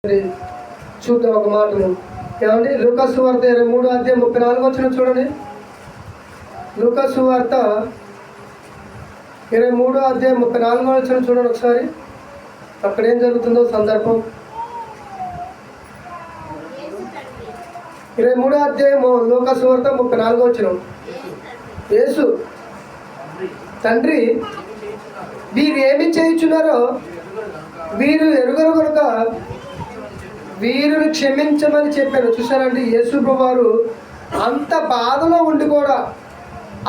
చూద్దాం ఒక మాటను. ఏమండి, లూకాసు వార్త 23:34 చూడండి. లూకాసు వార్త 23:34 చూడండి ఒకసారి. అక్కడ ఏం జరుగుతుందో సందర్భం. 23 లూకాసు వార్త 34 యేసు తండ్రి వీరు ఏమి చేయుచున్నారో వీరు ఎరుగరు కనుక వీరిని క్షమించమని చెప్పాను. చూసారండి, యేసు ప్రభువారు అంత బాధలో ఉండి కూడా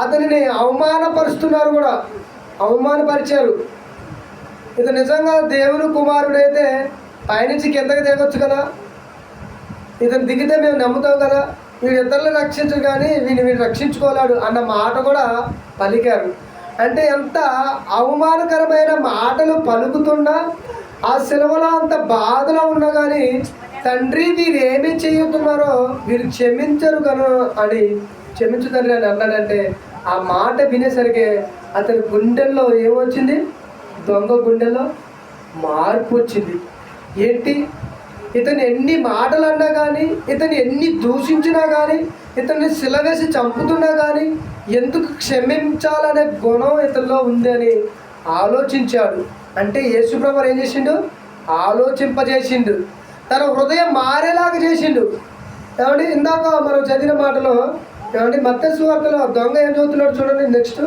అతనిని అవమానపరుస్తున్నారు, కూడా అవమానపరిచారు. ఇది నిజంగా దేవుని కుమారుడైతే పైనుంచి కిందకి దిగొచ్చు కదా, ఇతను దిగితే మేము నమ్ముతాం కదా, వీడు ఇతరులను రక్షించరు కానీ వీడిని రక్షించుకోలేడు అన్న మాట కూడా పలికారు. అంటే ఎంత అవమానకరమైన మాటలు పలుకుతున్నా ఆ శిలువలో అంత బాధలో ఉన్నా కానీ తండ్రి వీరు ఏమి చేయుతున్నారో వీరు క్షమించరు కను అని క్షమించు తండ్రి అని అన్నాడంటే ఆ మాట వినేసరికి అతని గుండెల్లో ఏమొచ్చింది? దొంగ గుండెల్లో మార్పు వచ్చింది. ఏంటి, ఇతను ఎన్ని మాటలు అన్నా కానీ, ఇతను ఎన్ని దూషించినా కానీ, ఇతన్ని సిలవేసి చంపుతున్నా కానీ ఎందుకు క్షమించాలనే గుణం ఇతనిలో ఉంది అని ఆలోచించాడు. అంటే యేసుప్రభువు ఏం చేసిండు? ఆలోచింపజేసిండు, తన హృదయం మారేలాగా చేసిండు. ఏమండి, ఇందాక మనం చదివిన మాటలో ఏమండి మత్తయి సువార్తలో దొంగ ఏం చదువుతున్నాడు చూడండి. నెక్స్ట్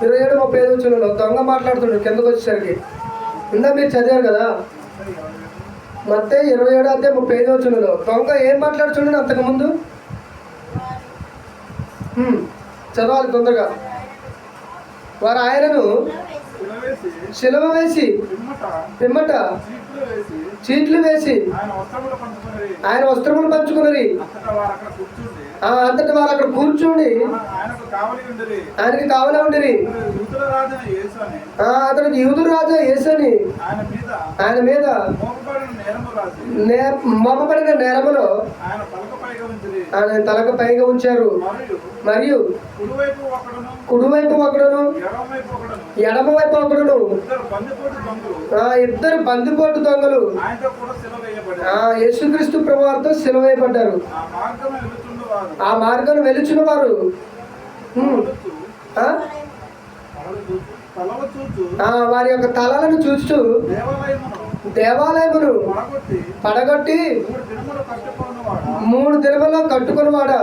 27:35 దొంగ మాట్లాడుతున్నాడు కిందకు వచ్చేసరికి. ఇందాక మీరు చదివారు కదా, మత్తయి 27:35 దొంగ ఏం మాట్లాడు చూడండి. అంతకుముందు చదవాలి తొందరగా. వారు ఆయనను శిలువ వేసి పిమ్మట చీట్లు వేసి ఆయన వస్త్రములు పంచుకున్నది. అంతటి వారు అక్కడ కూర్చుండి ఆయనకి కావలి ఉండిరి. అతనికి యూదుల రాజు యేసు అని ఆయన మీద మోపబడిన నేరములో ఆయన తలకు పైగా ఉంచారు. మరియు కుడివైపు ఒకడును ఎడమ వైపు ఒకడును ఇద్దరు బందిపోటు దొంగలు యేసుక్రీస్తు ప్రభువారితో సిలువ వేయబడ్డారు. ఆ మార్గం వెలుచున్న వారు వారి యొక్క తలలను చూస్తూ దేవాలయమును పడగొట్టి 3 దినములో కట్టుకునివాడా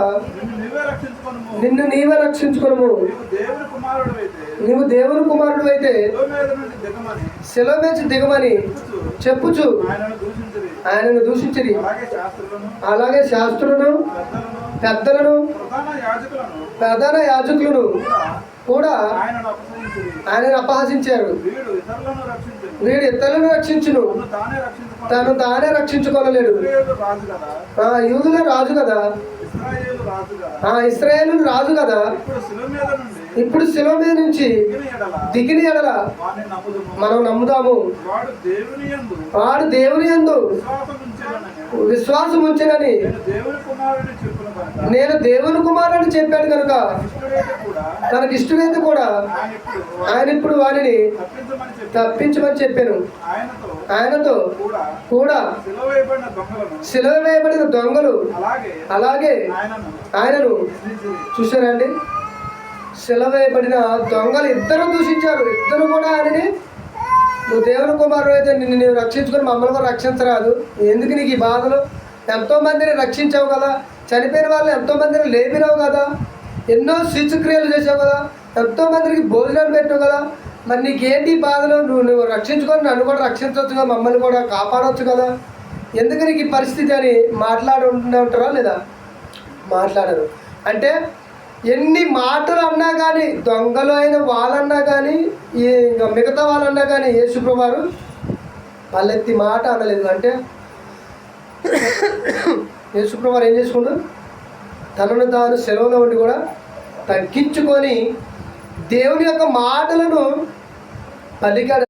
నిన్ను నీవే రక్షించుకును. నీవు దేవుని కుమారుడు అయితే శిలువ మీద దిగమని చెప్పుచు ఆయనను దూషించిరి. అలాగే శాస్త్రులను పెద్దలను ప్రధాన యాజకులను కూడా ఆయనను అపహసించారు. వీడు ఇతరులను రక్షించును, తను తానే రక్షించుకోలేడు. యూదుల రాజు కదా, ఇశ్రాయేలు రాజు కదా, ఇప్పుడు శిలువ మీద నుంచి దిగిన ఎడల మనం నమ్ముదాము. వాడు దేవుని యందు విశ్వాసం ఉంచనని నేను దేవుని కుమారుడు చెప్పాడు కనుక తనకి ఇష్టమైతే కూడా ఆయన ఇప్పుడు వారిని తప్పించమని చెప్పాను. ఆయనతో కూడా సిలువ వేయబడిన దొంగలు అలాగే ఆయనను చూశారండి. సిలువ వేయబడిన దొంగలు ఇద్దరు దూషించారు. ఇద్దరు కూడా ఆయనని నువ్వు దేవుని కుమారుడు అయితే నిన్ను నీవు రక్షించుకొని మమ్మల్ని కూడా రక్షించరాదు, ఎందుకు నీకు ఈ బాధలు? ఎంతోమందిని రక్షించావు కదా, చనిపోయిన వాళ్ళు ఎంతోమందిని లేపినావు కదా, ఎన్నో శిశుక్రియలు చేసావు కదా, ఎంతోమందికి భోజనాలు పెట్టావు కదా, మరి నీకేంటి బాధలు? నువ్వు రక్షించుకొని నన్ను కూడా రక్షించవచ్చు కదా, మమ్మల్ని కూడా కాపాడవచ్చు కదా, ఎందుకు నీకు ఈ పరిస్థితి అని మాట్లాడుతూనే ఉంటారా లేదా? మాట్లాడరు. అంటే ఎన్ని మాటలు అన్నా కానీ, దొంగలు అయిన వాళ్ళన్నా కానీ, ఈ మిగతా వాళ్ళన్నా కానీ యేసు ప్రభువారు వాళ్ళెత్తి మాట అనలేదు. అంటే యేసు ప్రభువారు ఏం చేసుకుంటారు? తనను తాను సెలవులో ఉండి కూడా తగ్గించుకొని దేవుని యొక్క మాటలను పలికాడు.